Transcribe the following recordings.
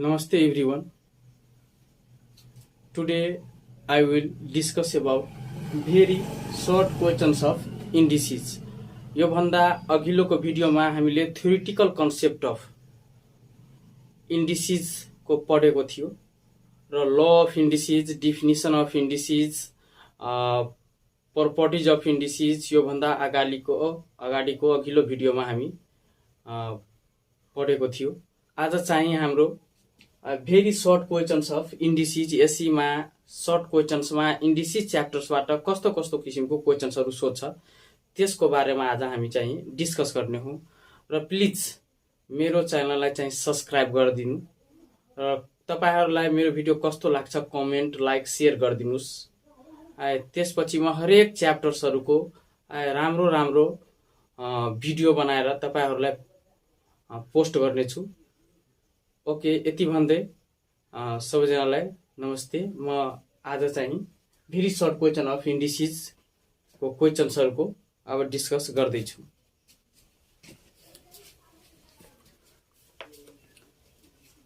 Namaste everyone. Today I will discuss about very short questions of indices. यो भन्दा अघिल्लोको भिडियोमा हामीले थ्योरिटिकल कन्सेप्ट अफ इन्डिसेस को पढेको थियो र law of indices, definition of indices, properties of indices यो भन्दा अगाडिको अघिल्लो भिडियोमा हामी पढेको थियो। आज चाहिँ हाम्रो very short questions of indices, एसीमा सर्ट क्वेशन्समा इन्डिसेस च्याप्टर्सबाट कस्तो कस्तो किसिमको क्वेशन्सहरू सोध्छ त्यसको बारेमा आज हामी चाहिँ डिस्कस गर्ने हौं। र प्लिज मेरो च्यानललाई चाहिँ सब्स्क्राइब गरिदिनु र तपाईहरुलाई मेरो भिडियो कस्तो लाग्छ कमेन्ट, लाइक, शेयर गरिदिनुस्। त्यसपछि म हरेक च्याप्टर्सहरुको राम्रो राम्रो भिडियो बनाएर तपाईहरुलाई पोस्ट गर्नेछु। ओके, यति भन्दै सबैजनालाई नमस्ते। म आज चाहिँ very short question of indices को क्वेशन्सहरुको अब डिस्कस गर्दै छु।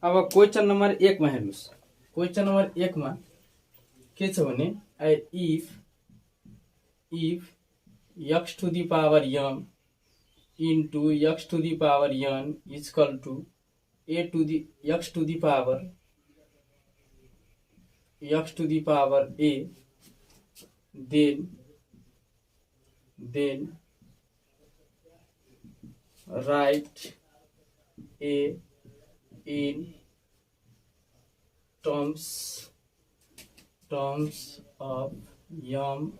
अब क्वेशन नम्बर 1 मा हेर्नुस्। क्वेशन नम्बर 1 मा के छ भने if x to the power m into x to the power n is equal to a to the x to the power a, then write a in terms of m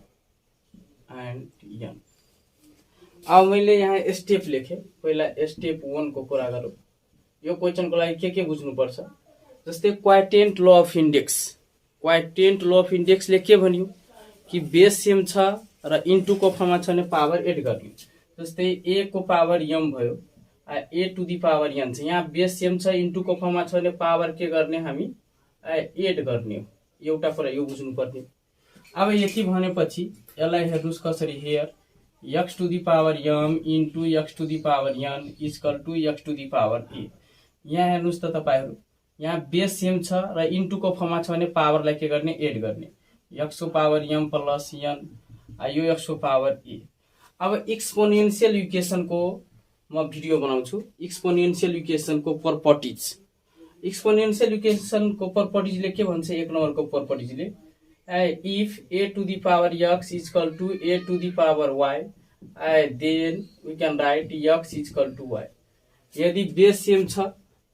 and n। अब मैले यहाँ step लेखे। पहिला step 1 को कुरा गरौँ। यो question को लागि के बुझ्नु पर्छ? जस्तै क्वाइटेन्ट law of index. क्वाइटेन्ट law of इन्डेक्सले के भन्यो कि बेस सेम छ र इन्टु को फर्ममा छ भने पावर एड गर्ने। जस्तै a को पावर m भयो, a to the power n छ। यहाँ बेस सेम छ, इन्टु को फर्ममा छ भने पावर के गर्ने हामी एड गर्ने हो। एउटा कुरा यो बुझ्नु पर्ने। अब यति भनेपछि यसलाई हेर्नुस् कसरी। Here x to the power m into x to the power n is equal to x to the power a। यहाँ हेर्नुस् त तपाईहरु, यहाँ बेस सेम छ र इन्टु को फर्ममा छ भने पावरलाई के गर्ने एड गर्ने। x को पावर m प्लस n यो x को पावर a। अब एक्सपोनेंशियल इक्वेशन को म भिडियो बनाउँछु। एक्सपोनेंशियल इक्वेशन को प्रपर्टिज। एक्सपोनेंशियल इक्वेशन को प्रपर्टिजले के भन्छ? एक नम्बर को प्रपर्टिजले if a to the power x is equal to a to the power y, then we can write x is equal to y। यदि बेस सेम छ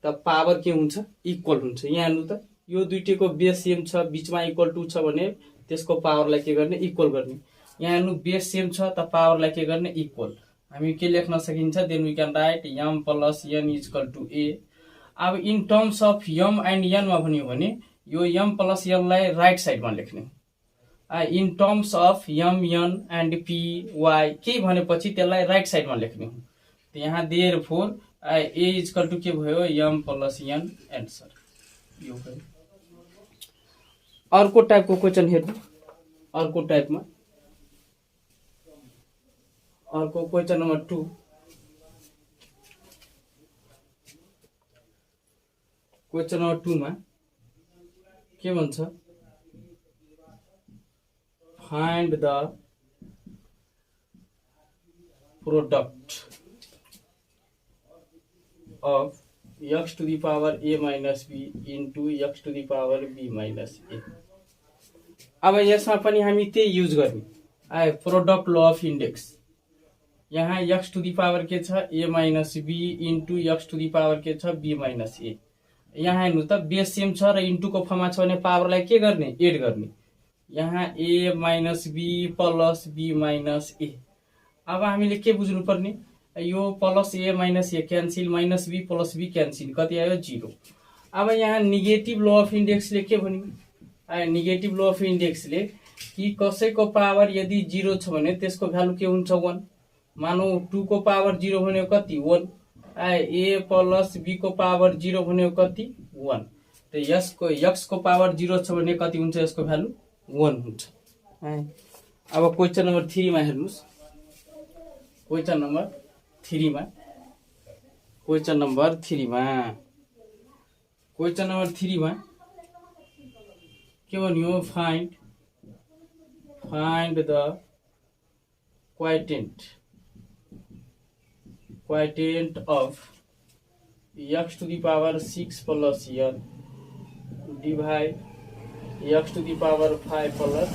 त power के हुन्छ? इक्वल हुन्छ। यहाँ हेर्नु त, यो दुईटैको बेस सेम छ, बीचमा इक्वल टु छ भने त्यसको पावरलाई के गर्ने? इक्वल गर्ने। यहाँ हेर्नु बेस सेम छ त पावरलाई के गर्ने? इक्वल। हामी के लेख्न सकिन्छ? Then we can write m plus n is equal to a। अब in terms of m and n मा भन्यो भने यो m प्लस n लाई राइट साइडमा लेख्ने। In terms of m n and p y के भनेपछि त्यसलाई राइट साइडमा लेख्ने हो। यहाँ therefore a is equal to के भयो? m प्लस n एन्सर यो भयो। अर्को टाइपको क्वेशन हेर्नु। अर्को टाइपमा अर्को क्वेशन नम्बर 2। क्वेशन नम्बर 2 मा के भन्छ? Find the product of x to the power a minus b into x to the power b minus a। अब यसमा पनि हामी त्यही युज गर्ने। Product law of index. यहाँ x to the power के छ? a minus b into x to the power के छ? b minus a। यहाँ हेर्नु त, बेस सेम छ र इन्टु को फर्ममा छ भने पावरलाई के गर्ने? एड गर्ने। यहाँ a minus b plus b minus a। अब हामीले के बुझ्नु पर्ने? यो plus a minus a cancel, minus b plus b cancel, कति आयो? 0। अब यहाँ नेगेटिभ ल अफ इन्डेक्सले के भन्यो? नेगेटिभ ल अफ इन्डेक्सले कि कसैको पावर यदि 0 छ भने त्यसको भ्यालु के हुन्छ? 1। मानौ 2 को पावर 0 भनेको कति? 1। a प्लस b को पावर 0 भनेको कति? 1। त यसको x को पावर 0 छ भने कति हुन्छ? यसको भ्यालु 1 हुन्छ। अब क्वेशन नम्बर 3 मा हेर्नुस्। क्वेशन नम्बर 3 मा क्वेसन नम्बर 3 मा के भन्यो find the quotient of x to the power 6 plus n divide x to the power 5 plus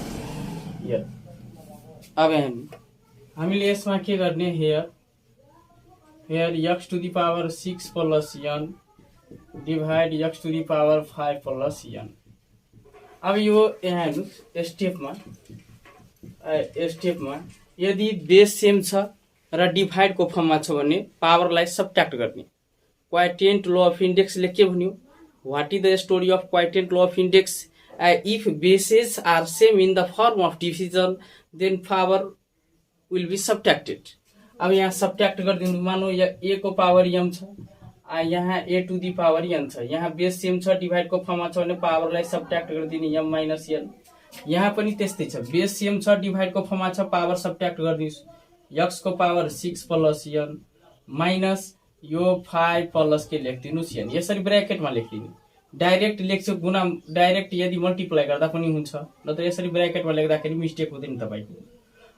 n। अब हामीले यसमा के गर्ने, hair x to the power 6 plus n divide x to the power 5 plus n। अब यो यहाँ हेर्नुस् स्टेपमा यदि बेस सेम छ र डिभाइड को फर्ममा छ भने पावरलाई सबट्र्याक्ट गर्ने। क्वाइटेन्ट लॉ अफ इंडेक्स ले के भन्यो, what is the story of quotient law of index, if bases are same in the form of division then power will be subtracted. अब यहाँ सबट्र्याक्ट गरिदिनु, मानौ a को पावर m छ, यहाँ a two the power n छ, यहाँ base same छ डिभाइड को फर्ममा छ भने पावरलाई सबट्र्याक्ट गरिदिने m माइनस n। यहाँ पनि त्यस्तै छ, बेस सेम छ डिभाइड को फर्ममा छ, पावर सबट्र्याक्ट गरिदिनुस्, x को पावर 6 प्लस n माइनस यो 5 प्लस के लेखिदिनुस् n। यसरी ब्रैकेटमा लेखिदिनु, डाइरेक्ट लेख्छु गुणा, डाइरेक्ट यदि मल्टिप्लाई गर्दा पनि हुन्छ, नत्र यसरी ब्रैकेटमा लेख्दाखेरि मिस्टेक हुँदैन तपाईको।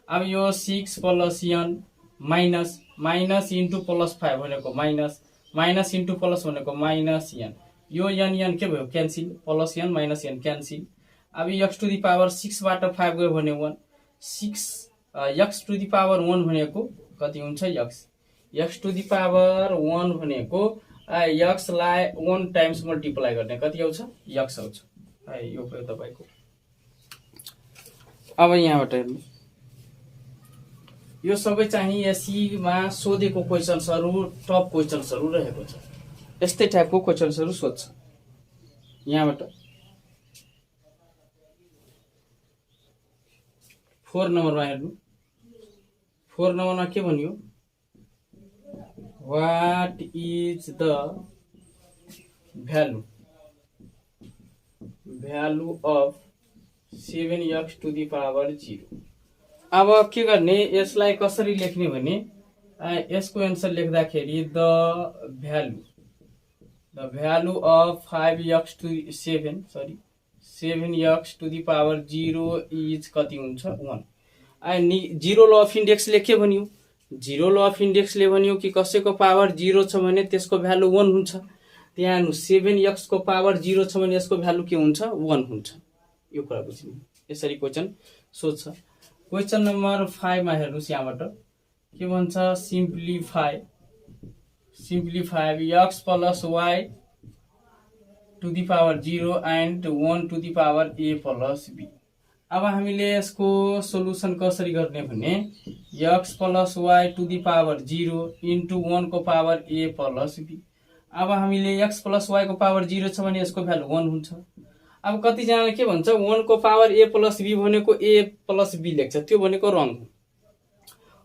अब यो 6 plus n minus into plus 5 भनेको माइनस इन्टु प्लस भनेको माइनस n, यो n के भयो cancel, plus n minus n cancel. अब x टू दी पावर 6 बाट 5 गयो भने 1, 6 x टू दी पावर 1 भनेको कति हुन्छ, x टू दी पावर 1 भनेको x लाई 1 टाइम्स मल्टिप्लाई गर्ने कति आउँछ, x आउँछ। यो भयो तपाईको। अब यहाँबाट हेर्नु, यो सबै चाहिँ एसई मा सोधेको क्वेशन्सहरु, टप क्वेशन्सहरु रहेको छ। यस्तै टाइपको क्वेशन्सहरु सोध्छ। यहाँबाट 4 नम्बरमा हेर्नु, 4 नम्बरमा के भन्यो, what is the value of 7x two the power 0। अब के गर्ने, यसलाई कसरी लेख्ने भने यसको एन्सर लेख्दाखेरि the value of 7x two the power 0 is कति हुन्छ, 1। जीरो ल अफ इन्डेक्सले के भन्यो, जीरो ल अफ इन्डेक्सले भन्यो कि कसैको पावर 0 छ भने त्यसको भ्यालु 1 हुन्छ। त्यहाँ 7x को पावर 0 छ भने यसको भ्यालु के हुन्छ, 1 हुन्छ। यो कुरा बुझ्नु, यसरी क्वेशन सोध्छ। क्वेशन नम्बर 5 मा हेर्नुस्, यहाँबाट के भन्छ, simplify x plus y two the power 0 and 1 two the power a plus b। अब हामीले यसको सोलुसन कसरी गर्ने भने x plus y two the power 0 into 1 को पावर a प्लस b। अब हामीले x प्लस y को पावर 0 छ भने यसको भ्यालु 1 हुन्छ। अब कतिजनाले के भन्छ, 1 को पावर a प्लस b भनेको a प्लस b लेख्छ, त्यो भनेको रङ हो।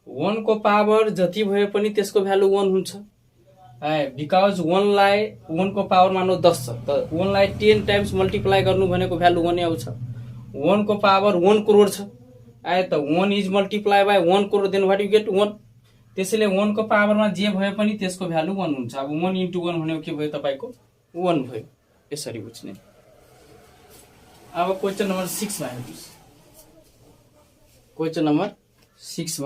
1 को पावर जति भए पनि त्यसको भ्यालु 1 हुन्छ, बिकज 1 को पावर मानौ 10 छ, त 1 लाई 10 टाइम्स मल्टिप्लाई गर्नु भनेको भ्यालु 1 आउँछ। 1 को पावर 1 करोड छ, त 1 is multiply by 1 crore, then what you get 1। त्यसैले 1 को पावरमा जे भए पनि त्यसको भ्यालु 1 हुन्छ। अब 1 इन्टु 1 भनेको के भयो तपाईको, 1 भयो। यसरी बुझ्ने। अब क्वेशन नम्बर 6 मा हेर्नुस्, क्वेशन नम्बर 6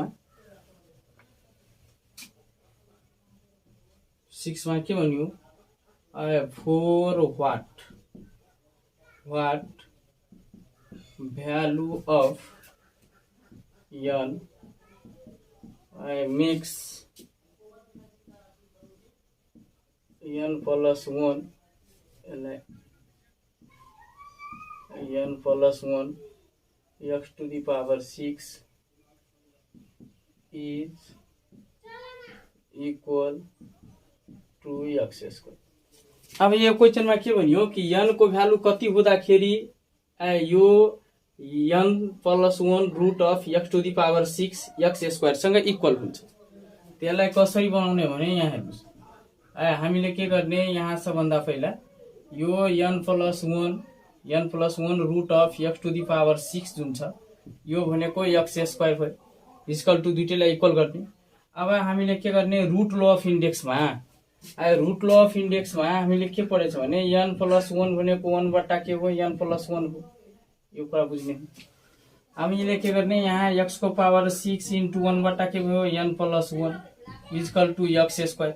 मा के भन्यो, four what value of n makes n plus 1 x to the power 6 is equal to x square. अब यो क्वेशन में के भन्यो कि n को भ्यालु कति हुँदाखेरि यो n plus 1 root of x to the power 6 x square सँग इक्वल हुन्छ। त्यसलाई कसरी बनाउने भने यहाँ हेर्नुस्, हामीले के गर्ने, यहाँ सबभन्दा पहिला यो n plus 1 root of x to the power 6 जुन छ यो भनेको x स्क्वायर भयो, इक्वल टु दुईटैलाई इक्वल गर्ने। अब हामीले के गर्ने, रूट ल अफ इन्डेक्समा रुट ल अफ इन्डेक्समा हामीले के पढेछ भने n + 1 भनेको 1 बट्टा के हो n + 1 हो। यो कुरा बुझ्ने हामीले के गर्ने यहाँ x को पावर 6 × 1 बट्टा के भयो n + 1 इक्वल टु x²।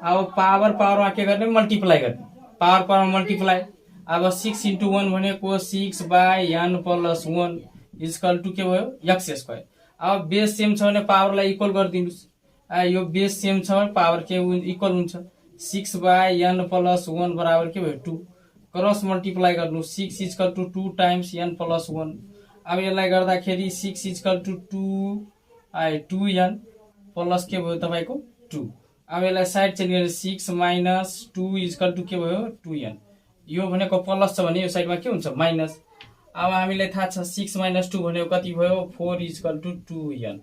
अब पावर पावरमा के गर्ने मल्टिप्लाई गर्ने, पावर पावरमा मल्टिप्लाई। अब 6 × 1 भनेको 6/n + 1 इक्वल टु के भयो x²। अब बेस सेम छ भने पावरलाई इक्वल गरिदिनुस्। यो बेस सेम छ भने पावर के इक्वल हुन्छ 6/n + 1 बराबर के भयो 2। क्रस मल्टिप्लाई गर्नु 6 इक्वल टु 2 टाइम्स n + 1। अब यसलाई गर्दाखेरि 6 इक्वल टु 2n प्लस के भयो तपाईको 2। अब यसलाई साइड चेन्ज गरेर 6 - 2 इक्वल टु के भयो 2n। यो भनेको प्लस छ भने यो साइडमा के हुन्छ माइनस। अब हामीलाई थाहा छ 6 - 2 भनेको कति भयो 4 इक्वल टु 2n।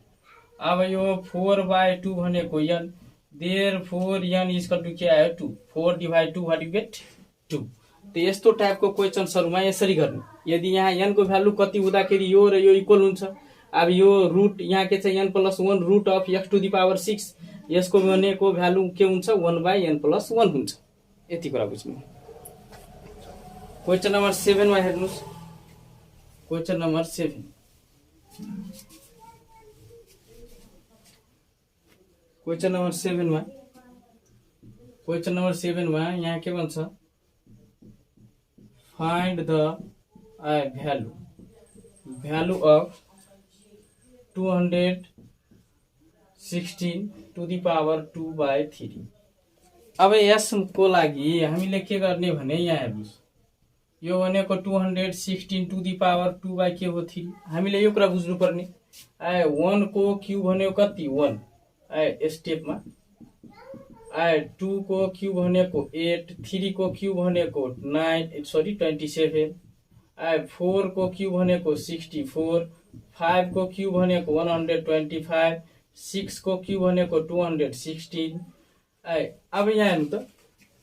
अब यो 4/2 भनेको n, therefore n equal to के आयो 2। 4/2 व्हाट यु गेट 2। तो यस्तो टाइपको क्वेशन्सहरुमा यसरी गर्ने। यदि यहाँ n को भ्यालु कति हुँदाखेरि यो र यो इक्वल हुन्छ। अब यो रुट यहाँ के छ n + 1 रुट अफ x⁻⁶, यसको भनेको भ्यालु के हुन्छ 1/n + 1 हुन्छ। यति कुरा बुझ्नु। क्वेशन नम्बर 7 मा हेर्नुस्। क्वेशन नम्बर 7 क्वेशन नम्बर 7 मा यहाँ के भन्छ find the value of 216 to the power 2/3। अब यसको लागि हामीले के गर्ने भने यहाँ हेर्नुस्, यो भनेको 216 to the power 2/3। हामीले यो कुरा बुझ्नु पर्ने 1 को क्यूब भनेको कति 1 स्टेपमा, 2 को क्यूब भनेको 8, 3 को क्यूब भनेको 27, 4 को क्यूब भनेको 64, 5 को क्यूब भनेको 125, 6 को क्यूब भनेको 216। अब यहाँ हेर्नु त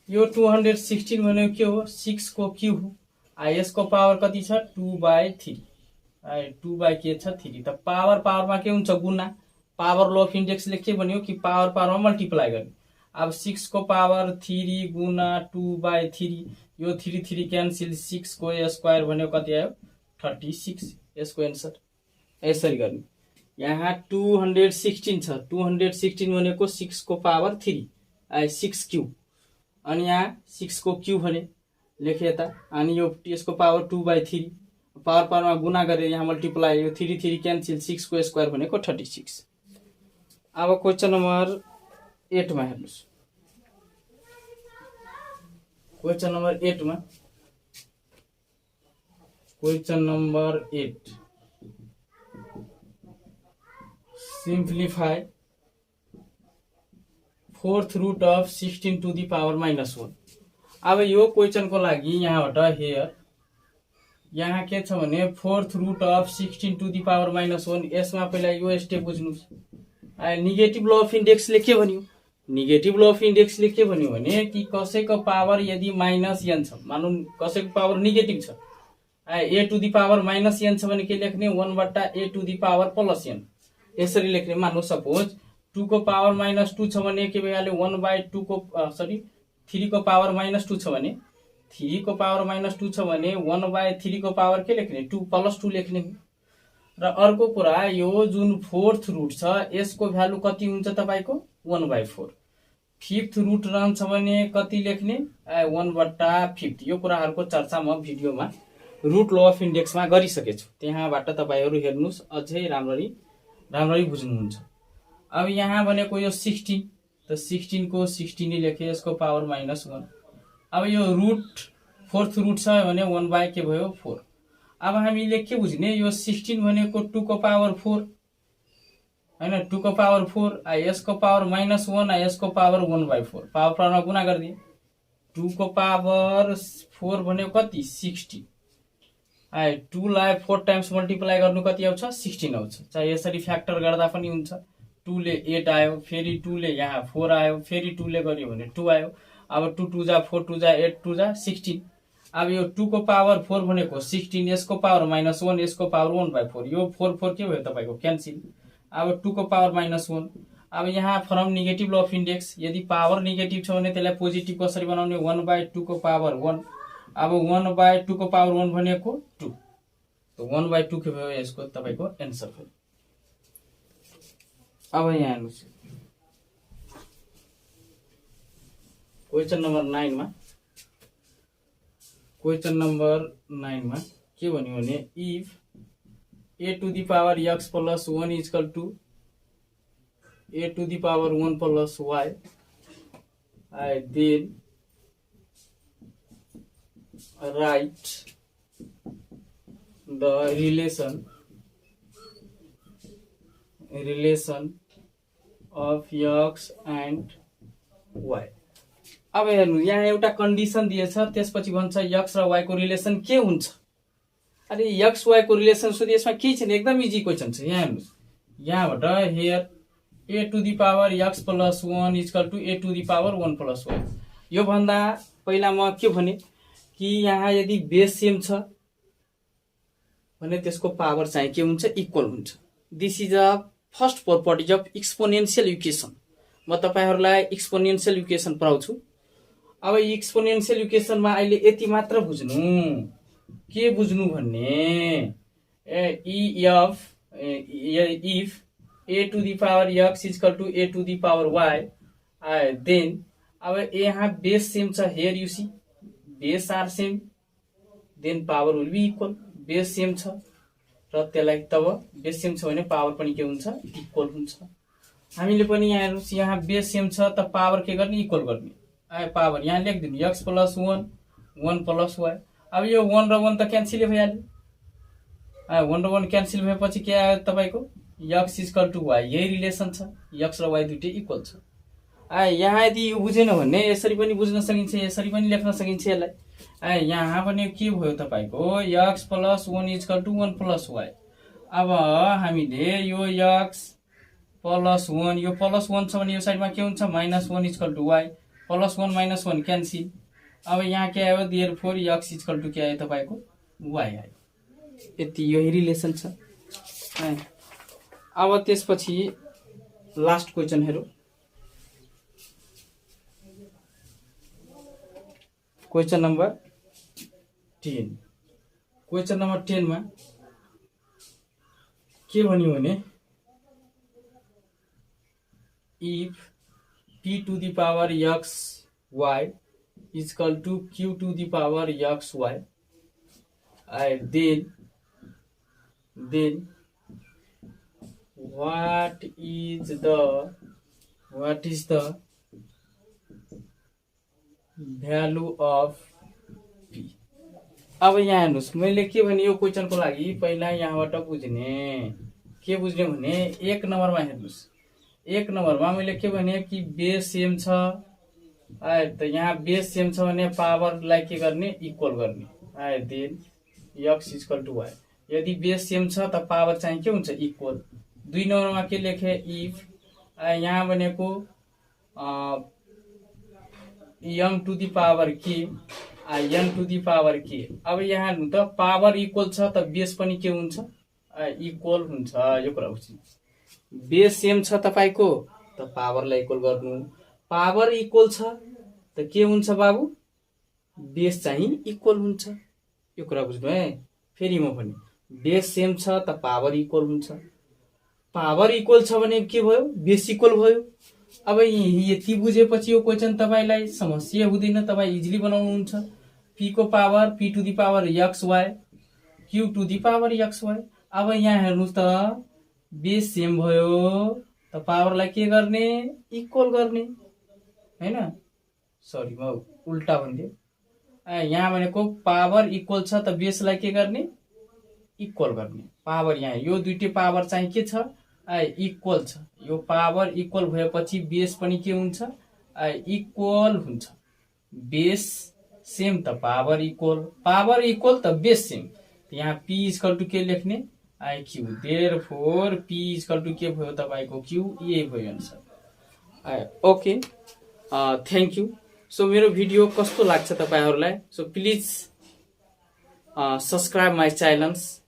यो 216 भनेको के हो 6 को क्यूब हो। यसको पावर कति छ 2/3, 2/3 त पावर पावरमा के हुन्छ गुणा। पावर ल अफ इन्डेक्सले के भन्यो कि पावर पावरमा मल्टिप्लाई गर्ने। अब 6 को पावर 3 गुना 2/3, यो 3 3 क्यान्सिल, 6 को स्क्वायर भनेको कति आयो 36। यसको एन्सर यसरी गर्ने। यहाँ 216 छ, 216 भनेको 6 को पावर 3 6 क्यूब, अनि यहाँ 6 को क्यूब भने लेखे यता, अनि यो यसको पावर 2/3 पावर पावरमा गुणा गरेर यहाँ मल्टिप्लाई, यो 3 3 क्यान्सिल, 6 को स्क्वायर भनेको 36। अब क्वेशन नम्बर 8 मा हेर्नुस्। क्वेशन नम्बर 8 मा question number 8 simplify 4th root of 16 to the power -1। अब यो क्वेशन को लागि यहाँबाट हेयर यहाँ के छ भने 4th root of 16 to the power -1। यसमा पहिला यो स्टेप बुझ्नुस्। नेगेटिभ ल अफ इन्डेक्सले के भन्यो, नेगेटिभ ल अफ इन्डेक्सले के भन्यो भने कि कसैको पावर यदि -n छ, मानौं कसैको पावर नेगेटिभ छ, a to the power -n छ भने के लेख्ने 1/a to the power +n यसरी लेख्ने। मानौं सपोज 2 को पावर -2 छ भने के भइहाल्यो 1/2 को 3 को पावर -2 छ भने 3 को पावर -2 छ भने 1/3 को पावर के लेख्ने 2 + 2 लेख्ने। र अर्को कुरा यो जुन 4th रूट छ यसको भ्यालु कति हुन्छ तपाईको 1/4। 5th रूट रहन्छ भने कति लेख्ने 1/5। यो कुराहरुको चर्चा म भिडियोमा रूट ल अफ इन्डेक्समा गरिसकेछु, त्यहाँबाट तपाईहरु हेर्नुस्, अझै राम्ररी बुझ्नुहुन्छ। अब यहाँ भनेको यो 16 त 16 को 16 नै लेखे, यसको पावर -1। अब यो रूट 4th रूट छ भने 1/ के भयो 4। अब हामीले के बुझ्ने यो 16 भनेको 2 को पावर 4 हैन, 2 को पावर 4 यसको पावर -1 यसको पावर 1/4 पावर पावरमा गुणा गर्दिए 2 को पावर 4 भनेको कति 60, 2 लाई 4 टाइम्स मल्टिप्लाई गर्नु कति आउँछ 16 आउँछ। चाहे यसरी फ्याक्टर गर्दा पनि हुन्छ। 2 ले 8 आयो, फेरि 2 ले यहाँ 4 आयो, फेरि 2 ले गर्यो भने 2 आयो। अब 2 2 जा 4 2 जा 8 2 जा 16। अब यो 2 को पावर 4 भनेको 16, यसको पावर -1 यसको पावर 1/4, यो 4 4 के भयो तपाईको क्यान्सिल। अब 2 को पावर -1, अब यहाँ from negative law of index, यदि पावर नेगेटिभ छ भने त्यसलाई पोजिटिभ कसरी बनाउने, 1/2 को पावर 1। अब 1/2 को पावर 1 भनेको 2, तो 1/2 के भयो यसको तपाईको एन्सर भयो। अब यहाँ हेर्नुस् क्वेशन नम्बर 9 मा, क्वेशन नम्बर 9 मा के भन्यो भने if a to the power x plus 1 is equal to a to the power 1 plus y, then write the relation of x and y। अब हेर्नु यहाँ एउटा कन्डिसन दिएछ, त्यसपछि भन्छ x र y को रिलेसन के हुन्छ। अरे एक्स वाई को रिलेसन सोधी, यसमा के छैन, एकदम इजी क्वेशन छ। यहाँ हेर्नुस्, यहाँबाट here a to the power x plus 1 is equal to a to the power 1 plus y. यो भन्दा पहिला म के भने कि यहाँ यदि बेस सेम छ भने त्यसको पावर चाहिँ के हुन्छ, इक्वल हुन्छ। This is a first properties of exponential equation. म तपाईहरुलाई एक्सपोनेन्शियल इक्वेसन पढाउँछु। अब एक्सपोनेन्शियल इक्वेसनमा अहिले यति मात्र बुझ्नु, के बुझ्नु भन्ने if a to the power x is equal to a to the power y, then अब यहाँ बेस सेम छ, here you see base are same, then power will be equal. Base same छ र त्यसलाई तब बेस सेम छ भने power पनि के हुन्छ, इक्वल हुन्छ। हामीले पनि यहाँ हेर्नुस्, यहाँ बेस सेम छ त पावर के गर्ने, इक्वल गर्ने। पावर यहाँ लेखिदिनु एक्स प्लस 1 1 प्लस वाई। अब यो 1 र 1 त क्यान्सल भइहाल्यो, 1 र 1 क्यान्सल भएपछि के आयो तपाईको, x is equal to y। यही रिलेसन छ, x र y दुईटै इक्वल छ। यहाँ यदि यो बुझेन भने यसरी पनि बुझ्न सकिन्छ, यसरी पनि लेख्न सकिन्छ यसलाई। यहाँ पनि के भयो तपाईको, x plus 1 is equal to 1 plus y। अब हामीले यो x प्लस 1, यो प्लस 1 छ भने यो साइडमा के हुन्छ, minus 1 is equal to y, plus 1 minus 1 cancel. अब यहाँ के आयो, therefore x is equal to के आयो तपाईको, y आयो। यति यही रिलेसन छ। अब त्यसपछि लास्ट क्वेशन हेरौँ। Question number 10। क्वेशन नम्बर 10 मा के भन्यो भने if p to the power x y is equal to q to the power x y, then what is the value of p। अब यहाँ हेर्नुस्, मैले के भने यो क्वेशनको लागि पहिला यहाँबाट बुझ्ने, के बुझ्ने भने 1 नम्बरमा हेर्नुस्, 1 नम्बरमा मैले के भने कि बेस सेम छ, त यहाँ बेस सेम छ भने पावरलाई के गर्ने, इक्वल गर्ने। Then x is equal to y। यदि बेस सेम छ त पावर चाहिँ के हुन्छ, इक्वल। 2 नम्बरमा के लेखे, इफ यहाँ भनेको m two the power k n two the power k। अब यहाँ हेर्नु त पावर इक्वल छ त बेस पनि के हुन्छ, इक्वल हुन्छ। यो कुरा बुझ्नु, बेस सेम छ तपाईको त पावरलाई इक्वल गर्नु, पावर इक्वल छ त के हुन्छ बाबु, बेस चाहिँ इक्वल हुन्छ। यो कुरा बुझ्नु है। फेरि म पनि, बेस सेम छ त पावर इक्वल हुन्छ, पावर इक्वल छ भने के भयो, बेस इक्वल भयो। अब यति बुझेपछि यो क्वेशन तपाईलाई समस्या हुँदैन, तपाई इजिली बनाउनुहुन्छ। p को power p two the power x y, q two the power x y। अब यहाँ हेर्नुस् त बेस सेम भयो त पावरलाई के गर्ने, इक्वल गर्ने, हैन। सरी म उल्टा भनिदिए। यहाँ भनेको पावर इक्वल छ त बेसलाई के गर्ने, इक्वल गर्ने। पावर यहाँ यो दुईटै पावर चाहिँ के छ, इक्वल छ। यो पावर इक्वल भएपछि बेस पनि के हुन्छ, इक्वल हुन्छ। बेस सेम त पावर इक्वल त बेस सेम। यहाँ p इक्वल टू के लेख्ने, q। Therefore p equal to के भयो तपाईको, q। यही भयो answer. Okay, thank you. So मेरो भिडियो कस्तो लाग्छ तपाईहरुलाई, so please subscribe my channels.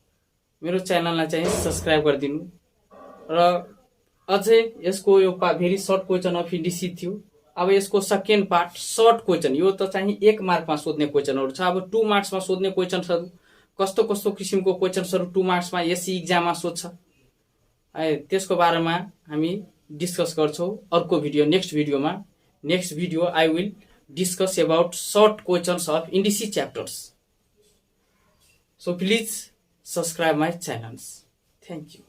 मेरो च्यानललाई चाहिँ सब्स्क्राइब गरिदिनु र अझै यसको यो very short question of indices थियो। अब यसको सेकेन्ड पार्ट सर्ट क्वेसन, यो त चाहिँ 1 मार्कमा सोध्ने क्वेसनहरू छ। अब 2 मार्क्समा सोध्ने क्वेसनहरू कस्तो कस्तो किसिमको क्वेसन्सहरू 2 मार्क्समा एससी इक्जाममा सोध्छ त्यसको बारेमा हामी डिस्कस गर्छौँ अर्को video, next video I will discuss about short questions of indices chapters. So please subscribe my channels. Thank you.